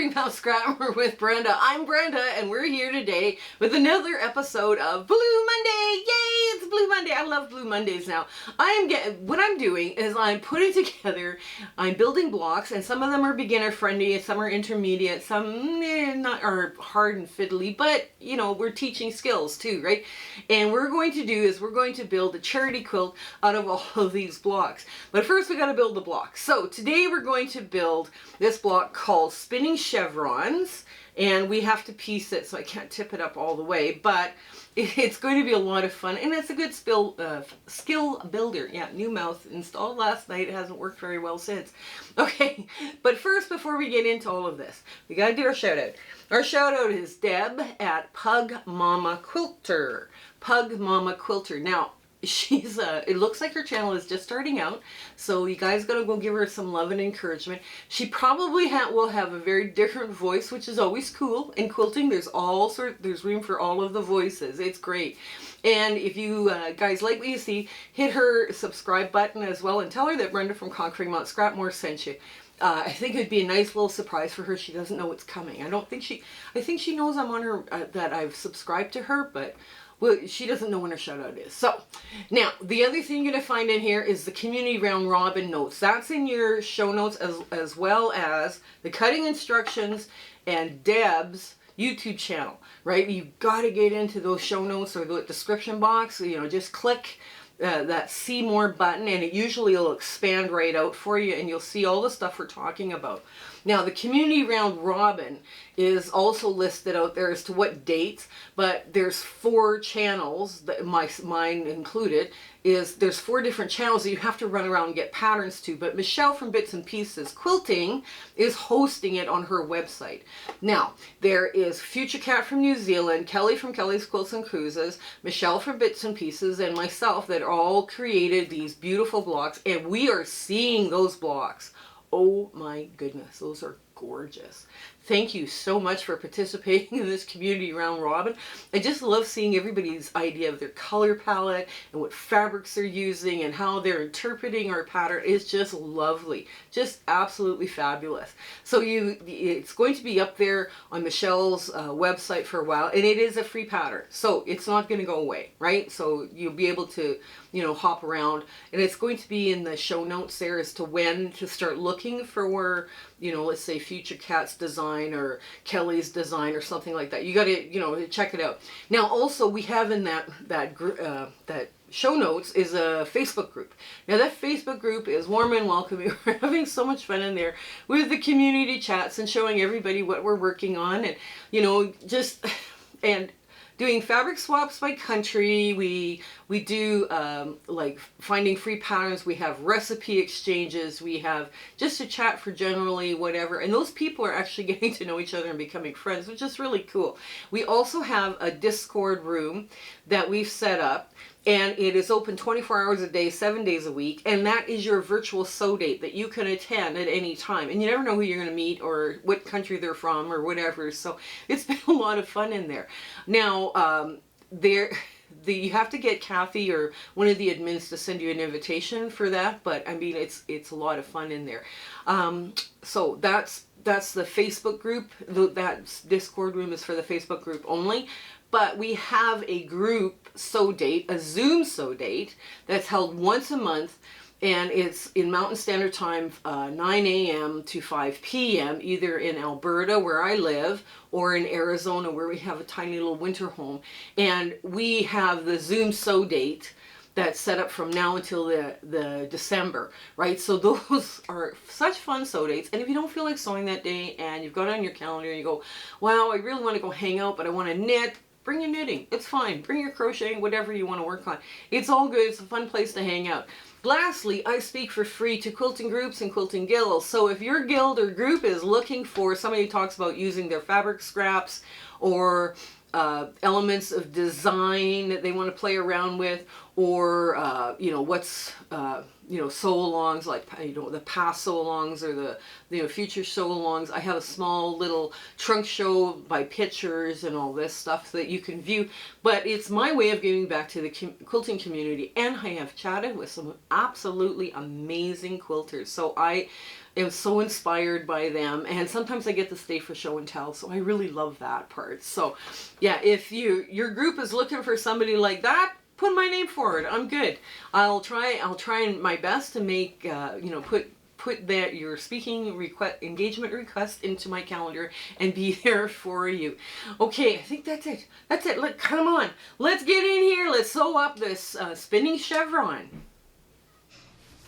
Conquering Mount Scrapmore with Brenda. I'm Brenda, and we're here today with another episode of Blue Monday. Yay! It's Blue Monday. I love Blue Mondays now. What I'm doing is I'm putting together, I'm building blocks, and some of them are beginner friendly, and some are intermediate, some not are hard and fiddly, but you know, we're teaching skills too, right? And we're going to build a charity quilt out of all of these blocks. But first we got to build the block. So today we're going to build this block called Spinning Chevrons, and we have to piece it, so I can't tip it up all the way, but it's going to be a lot of fun, and it's a good skill builder. Yeah, new mouth installed last night. It hasn't worked very well since. Okay, but first, before we get into all of this, we got to do our shout out. Our shout out is Deb at Pug Mama Quilter. Pug Mama Quilter. Now, she's it looks like her channel is just starting out, so you guys gotta go give her some love and encouragement. She probably will have a very different voice, which is always cool. In quilting, there's room for all of the voices. It's great. And if you guys like what you see, hit her subscribe button as well, and tell her that Brenda from Conquering Mount Scrapmore sent you. I think it'd be a nice little surprise for her. She doesn't know it's coming. I think she knows I'm on her, that I've subscribed to her, but well, she doesn't know when her shout out is. So now the other thing you're going to find in here is the community round robin notes. That's in your show notes, as well as the cutting instructions and Deb's YouTube channel, right? You've got to get into those show notes or the description box. You know, just click that see more button, and it usually will expand right out for you, and you'll see all the stuff we're talking about. Now, the community round robin is also listed out there as to what dates, but there's 4 channels, that mine included, there's 4 different channels that you have to run around and get patterns to, but Michelle from Bits and Pieces Quilting is hosting it on her website. Now, there is Future Cat from New Zealand, Kelly from Kelly's Quilts and Cruises, Michelle from Bits and Pieces, and myself that all created these beautiful blocks, and we are seeing those blocks. Oh my goodness, those are gorgeous. Thank you so much for participating in this community round robin. I just love seeing everybody's idea of their color palette and what fabrics they're using and how they're interpreting our pattern. It's just lovely, just absolutely fabulous. So it's going to be up there on Michelle's website for a while, and it is a free pattern, so it's not going to go away, right? So you'll be able to, you know, hop around, and it's going to be in the show notes there as to when to start looking for, you know, let's say Future Cat's design or Kelly's design or something like that. You got to, you know, check it out. Now, also we have in that show notes is a Facebook group. Now that Facebook group is warm and welcoming. We're having so much fun in there with the community chats and showing everybody what we're working on, and you know, just and doing fabric swaps by country. We do like finding free patterns. We have recipe exchanges. We have just a chat for generally whatever. And those people are actually getting to know each other and becoming friends, which is really cool. We also have a Discord room that we've set up, and it is open 24 hours a day, 7 days a week. And that is your virtual sew date that you can attend at any time. And you never know who you're going to meet or what country they're from or whatever. So it's been a lot of fun in there. Now, you have to get Kathy or one of the admins to send you an invitation for that. But I mean, it's a lot of fun in there. So that's the Facebook group. That Discord room is for the Facebook group only. But we have a group sew date, a Zoom sew date, that's held once a month, and it's in Mountain Standard Time, 9 a.m. to 5 p.m., either in Alberta, where I live, or in Arizona, where we have a tiny little winter home. And we have the Zoom sew date that's set up from now until the December, right? So those are such fun sew dates. And if you don't feel like sewing that day and you've got it on your calendar and you go, wow, I really want to go hang out, but I want to knit, bring your knitting. It's fine. Bring your crocheting, whatever you want to work on. It's all good. It's a fun place to hang out. Lastly, I speak for free to quilting groups and quilting guilds. So if your guild or group is looking for somebody who talks about using their fabric scraps or elements of design that they want to play around with, or you know, what's you know, sew-alongs, like, you know, the past sew-alongs or the, you know, future sew-alongs. I have a small little trunk show by pictures and all this stuff that you can view. But it's my way of giving back to the quilting community. And I have chatted with some absolutely amazing quilters. So I It was so inspired by them, and sometimes I get to stay for show and tell, so I really love that part. So yeah, if your group is looking for somebody like that, put my name forward. I'm good. I'll try my best to make put that your speaking engagement request into my calendar and be there for you. Okay, I think that's it. That's it. Come on, let's get in here. Let's sew up this spinning chevron.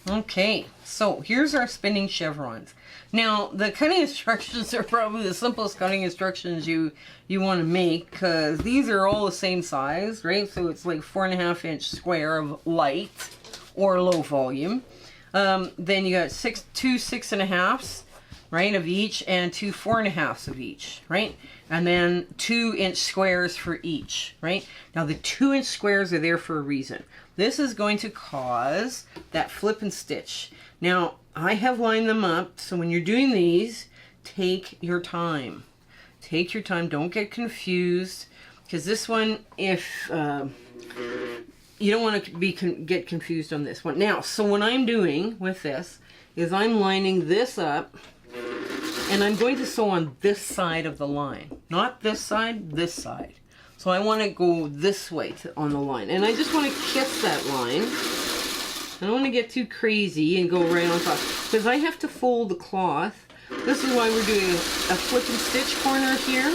Okay, so here's our spinning chevrons. Now, the cutting instructions are probably the simplest cutting instructions you want to make, because these are all the same size, right? So it's like 4.5-inch square of light or low volume. Then you got two 6.5s, right, of each, and two 4.5s of each, right? And then 2-inch squares for each, right? Now the 2-inch squares are there for a reason. This is going to cause that flip and stitch. Now, I have lined them up, so when you're doing these, take your time. Take your time, don't get confused, because this one, if you don't want to get confused on this one. Now, so what I'm doing with this is I'm lining this up, and I'm going to sew on this side of the line. Not this side, this side. So I want to go this way on the line. And I just want to kiss that line. I don't want to get too crazy and go right on top, because I have to fold the cloth. This is why we're doing a flip and stitch corner here.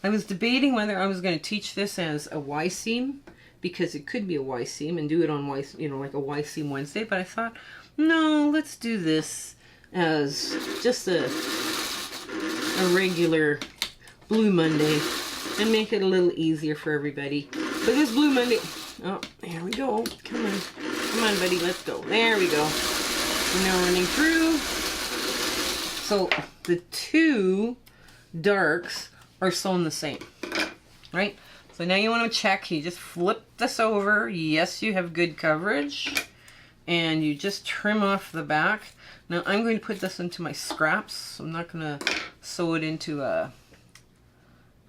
I was debating whether I was going to teach this as a Y seam, because it could be a Y seam, and do it on Y, like a Y seam Wednesday. But I thought, no, let's do this as just a regular Blue Monday and make it a little easier for everybody. But this Blue Monday, oh, there we go. Come on, buddy, let's go. There we go. We're now running through. So the two darks are sewn the same, right? So now you want to check. You just flip this over. Yes, you have good coverage. And you just trim off the back. Now I'm going to put this into my scraps. I'm not going to sew it into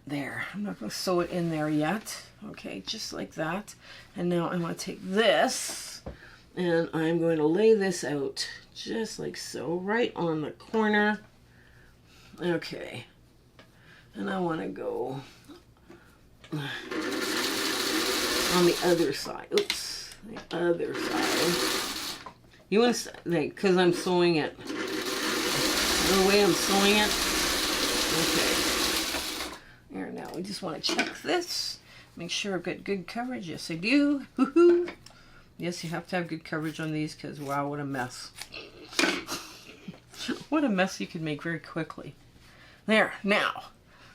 there. I'm not going to sew it in there yet. Okay, just like that. And now I'm going to take this and I'm going to lay this out just like so, right on the corner. Okay. And I want to go on the other side. Oops, the other side. You want to, like, because I'm sewing it the way I'm sewing it. Okay. There, now we just want to check this. Make sure I've got good coverage. Yes, I do. Woohoo! Yes, you have to have good coverage on these, because wow, what a mess. What a mess you could make very quickly. There, now,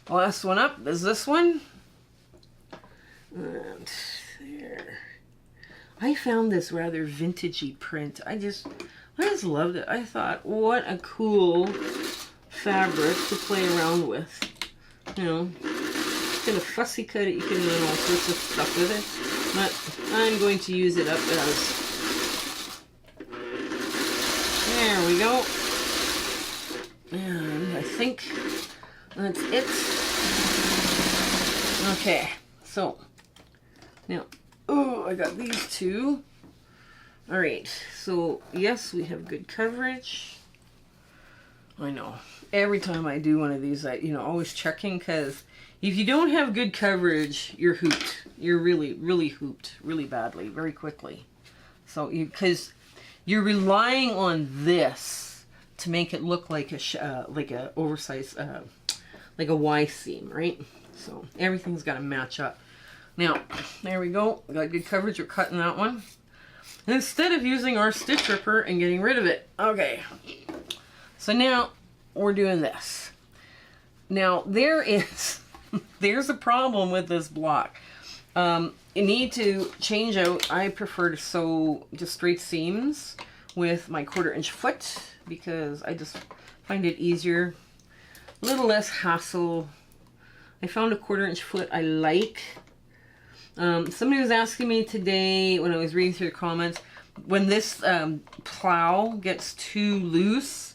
the last one up is this one. And there. I found this rather vintagey print. I just loved it. I thought, what a cool fabric to play around with. You know, you can fussy cut it, you can do all sorts of stuff with it. But I'm going to use it up as, there we go. And I think that's it. Okay, so now, oh, I got these two. All right, so yes, we have good coverage. I know. Every time I do one of these, I, always checking, because if you don't have good coverage, you're hooped. You're really, really hooped, really badly, very quickly. So, because you're relying on this to make it look like a oversized, like a Y seam, right? So everything's got to match up. Now, there we go. We got good coverage. We're cutting that one. And instead of using our stitch ripper and getting rid of it. Okay. So now we're doing this. Now there's a problem with this block. You need to change out. I prefer to sew just straight seams with my 1/4-inch foot, because I just find it easier, a little less hassle. I found a 1/4-inch foot I like. Somebody was asking me today when I was reading through the comments, when this plow gets too loose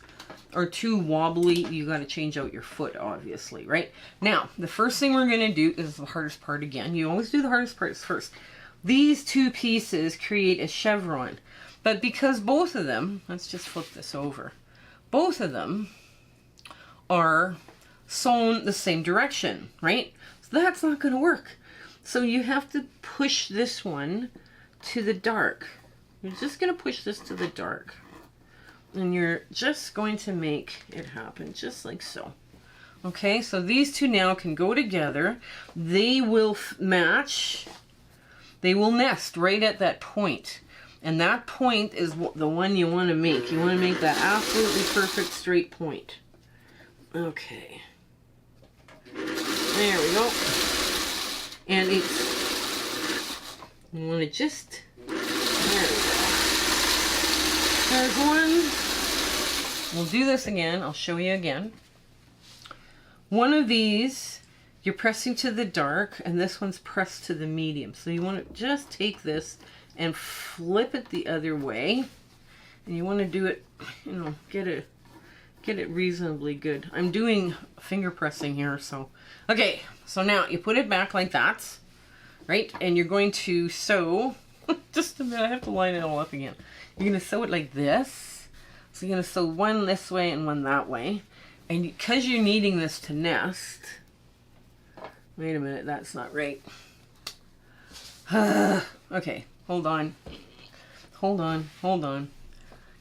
or too wobbly, you got to change out your foot, obviously, right? Now, the first thing we're going to do is the hardest part again. You always do the hardest parts first. These two pieces create a chevron, But because both of them, let's just flip this over, both of them are sewn the same direction, right? So that's not going to work. So you have to push this one to the dark. You're just going to push this to the dark. And you're just going to make it happen just like so. Okay, so these two now can go together. They will match. They will nest right at that point. And that point is the one you want to make. You want to make that absolutely perfect straight point. Okay. There we go. And it's, you want to just, there we go. There's one. We'll do this again. I'll show you again. One of these, you're pressing to the dark, and this one's pressed to the medium. So you want to just take this and flip it the other way. And you want to do it, you know, get it reasonably good. I'm doing finger pressing here, so. Okay, so now you put it back like that, right? And you're going to sew, just a minute, I have to line it all up again. You're going to sew it like this. So you're going to sew one this way and one that way. And because you're needing this to nest, wait a minute, that's not right. Okay, hold on. Hold on, hold on.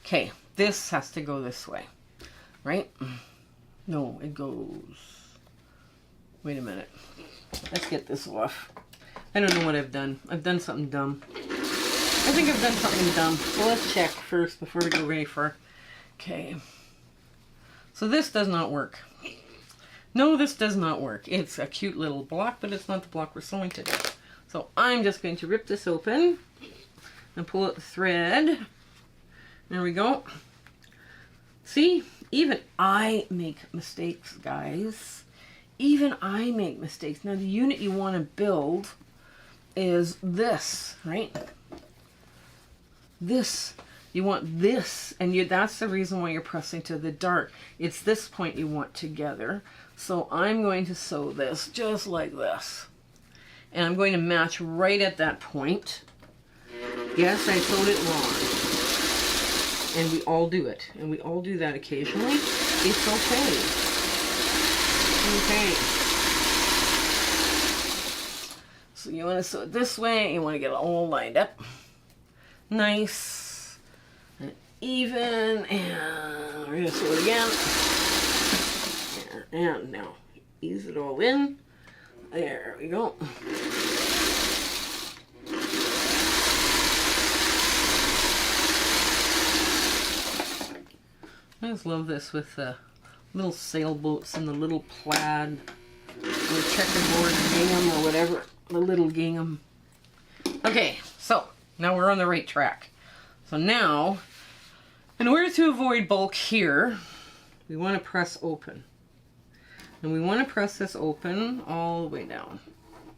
Okay, this has to go this way, right? No, it goes, wait a minute. Let's get this off. I don't know what I've done. I've done something dumb. I think I've done something dumb. So let's check first before we go very far. Okay. So this does not work. No, this does not work. It's a cute little block, but it's not the block we're sewing today. So I'm just going to rip this open and pull out the thread. There we go. See, even I make mistakes, guys. Even I make mistakes. Now the unit you want to build is this, right? This. You want this, and that's the reason why you're pressing to the dark. It's this point you want together. So I'm going to sew this just like this. And I'm going to match right at that point. Yes, I sewed it wrong. And we all do it. And we all do that occasionally. It's okay. Okay. So you want to sew it this way. You want to get it all lined up. Nice. Even, and we're going to sew it again. There, and now ease it all in. There we go. I just love this with the little sailboats and the little plaid or checkerboard gingham or whatever, the little gingham. Okay, so now we're on the right track. So now, in order to avoid bulk here, we want to press open. And we want to press this open all the way down.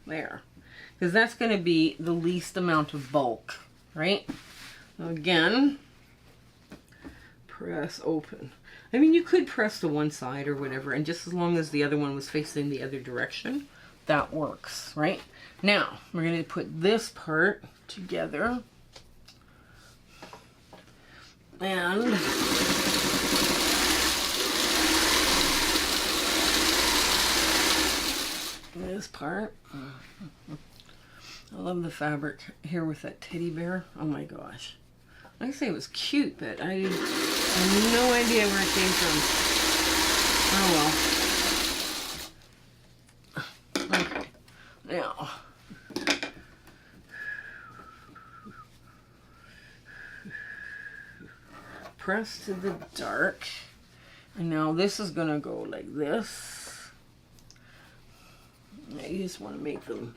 There. Because that's going to be the least amount of bulk, right? So again, press open. I mean, you could press to one side or whatever, and just as long as the other one was facing the other direction, that works, right? Now, we're going to put this part together. And this part. I love the fabric here with that teddy bear. Oh my gosh. I say it was cute, but I have no idea where it came from. Oh well. Okay. Now. Press to the dark. And now this is going to go like this. Now you just want to make them.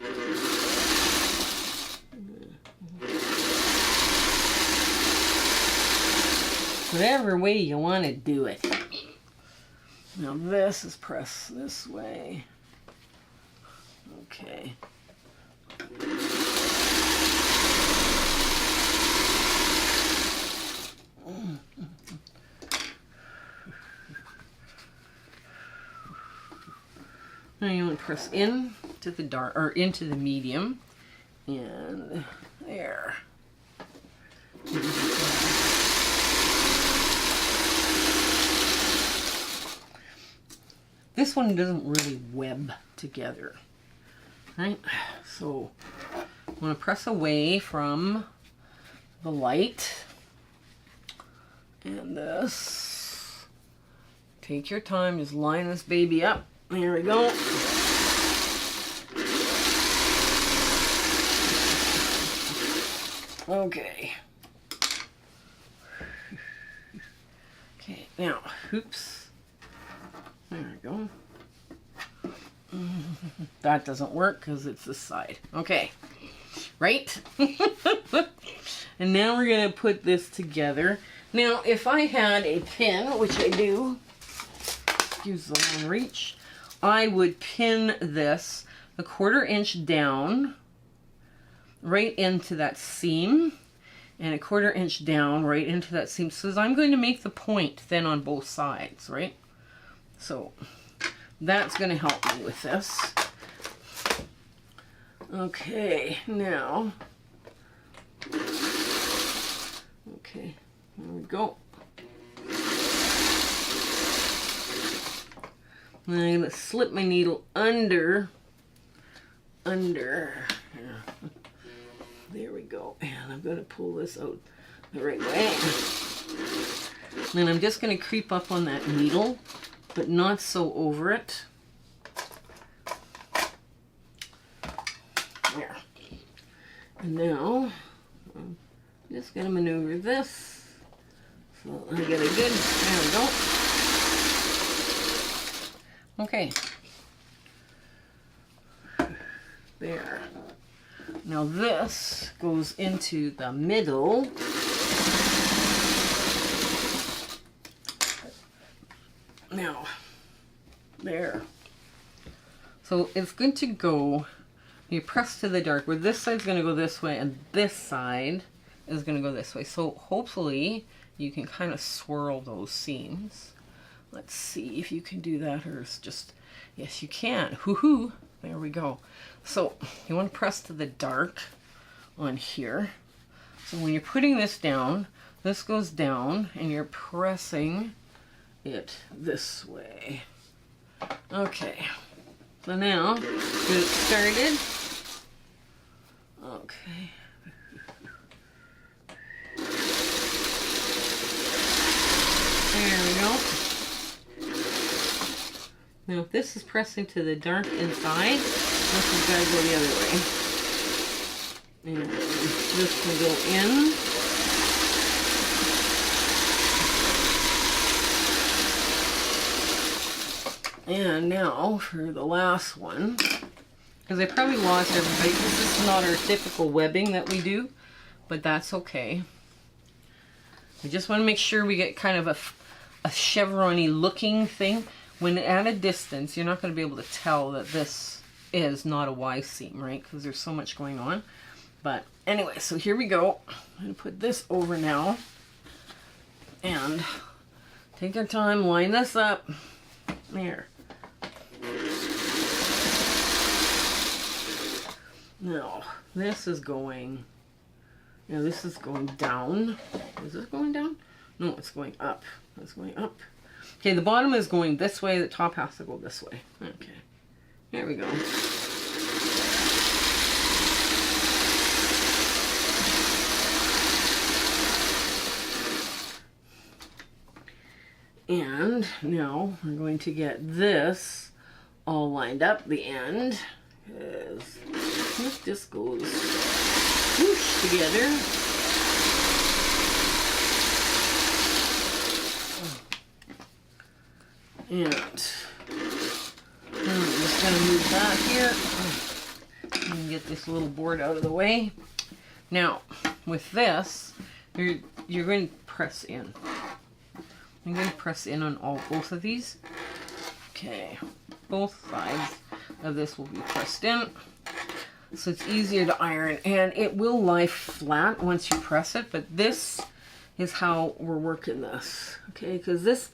Whatever way you want to do it. Now this is pressed this way. Okay. Now you want to press in to the dark or into the medium, and there. this one doesn't really web together, right? So I'm going to press away from the light. And this. Take your time, just line this baby up. There we go. Okay. Okay, now, oops. There we go. That doesn't work because it's this side. Okay, right? And now we're going to put this together. Now, if I had a pin, which I do, use the long reach, I would pin this a 1/4 inch down right into that seam, and a 1/4 inch down right into that seam. So I'm going to make the point then on both sides, right? So that's going to help me with this. Okay, now, okay, there we go. And I'm going to slip my needle under. There we go. And I'm going to pull this out the right way. And then I'm just going to creep up on that needle, but not so over it. There. And now, I'm just going to maneuver this. So I get a good, there we go. Okay. There. Now this goes into the middle. Now, there. So it's going to go, you press to the dark, where this side's going to go this way and this side is going to go this way. So hopefully you can kind of swirl those seams. Let's see if you can do that, or it's just, yes you can. Hoo-hoo. There we go. So you want to press to the dark on here. So when you're putting this down, this goes down and you're pressing it this way. Okay. So now, get it started. Okay. There we go. Now if this is pressing to the dark inside, this has got to go the other way. And this can go in. And now for the last one, because I probably lost everybody, because this is not our typical webbing that we do, but that's okay. We just want to make sure we get kind of a chevron-y looking thing. When at a distance, you're not going to be able to tell that this is not a Y seam, right? Because there's so much going on. But anyway, so here we go. I'm going to put this over now. And take your time, line this up. There. Now, this is going, this is going down. Is this going down? No, it's going up. It's going up. Okay, the bottom is going this way, the top has to go this way. Okay, there we go. And now we're going to get this all lined up, the end, because this just goes whoosh together. And I'm just going to move that here and get this little board out of the way. Now, with this, you're going to press in. I'm going to press in on both of these. Okay, both sides of this will be pressed in, so it's easier to iron, and it will lie flat once you press it. But this is how we're working this, okay? Because this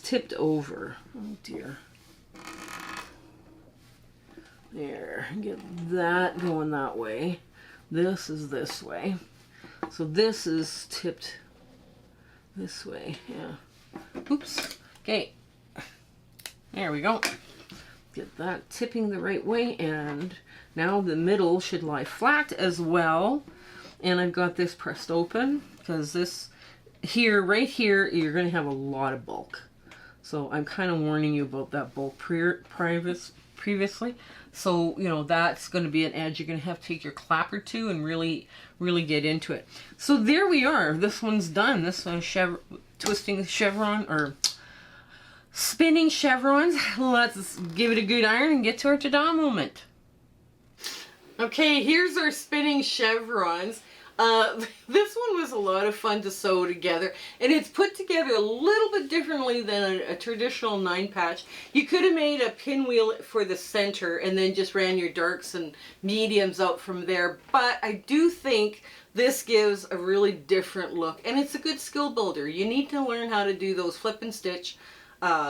tipped over. Oh dear. There, get that going that way. This is this way. So this is tipped this way, yeah. Oops. Okay. There we go. Get that tipping the right way, and now the middle should lie flat as well. And I've got this pressed open because this here, right here, you're going to have a lot of bulk. So I'm kind of warning you about that bulk previously. So, you know, that's going to be an edge you're going to have to take your clapper to and really get into it. So there we are. This one's done. This one's twisting chevron, or spinning chevrons. Let's give it a good iron and get to our ta-da moment. Okay, here's our spinning chevrons. This one was a lot of fun to sew together, and it's put together a little bit differently than a traditional 9-patch. You could have made a pinwheel for the center and then just ran your darks and mediums out from there, but I do think this gives a really different look, and it's a good skill builder. You need to learn how to do those flip and stitch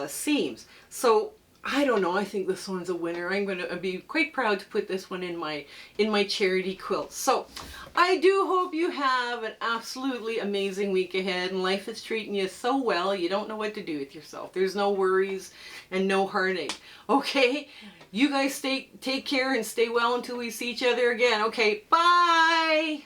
seams. So I don't know, I think this one's a winner. I'm going to be quite proud to put this one in my charity quilt. So I do hope you have an absolutely amazing week ahead, and life is treating you so well you don't know what to do with yourself. There's no worries and no heartache. Okay, you guys take care and stay well until we see each other again. Okay, bye.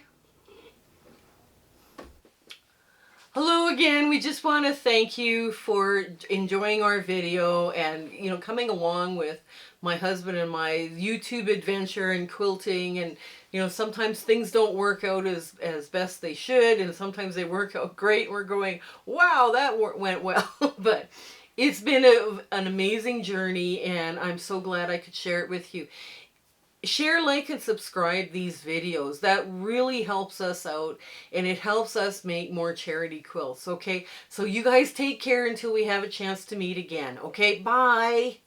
Hello again. We just want to thank you for enjoying our video and, you know, coming along with my husband and my YouTube adventure and quilting. And, you know, sometimes things don't work out as best they should, and sometimes they work out great. We're going, wow, that went well. But it's been an amazing journey, and I'm so glad I could share it with you. Share, like, and subscribe these videos. That really helps us out, and it helps us make more charity quilts. Okay, so you guys take care until we have a chance to meet again. Okay, bye.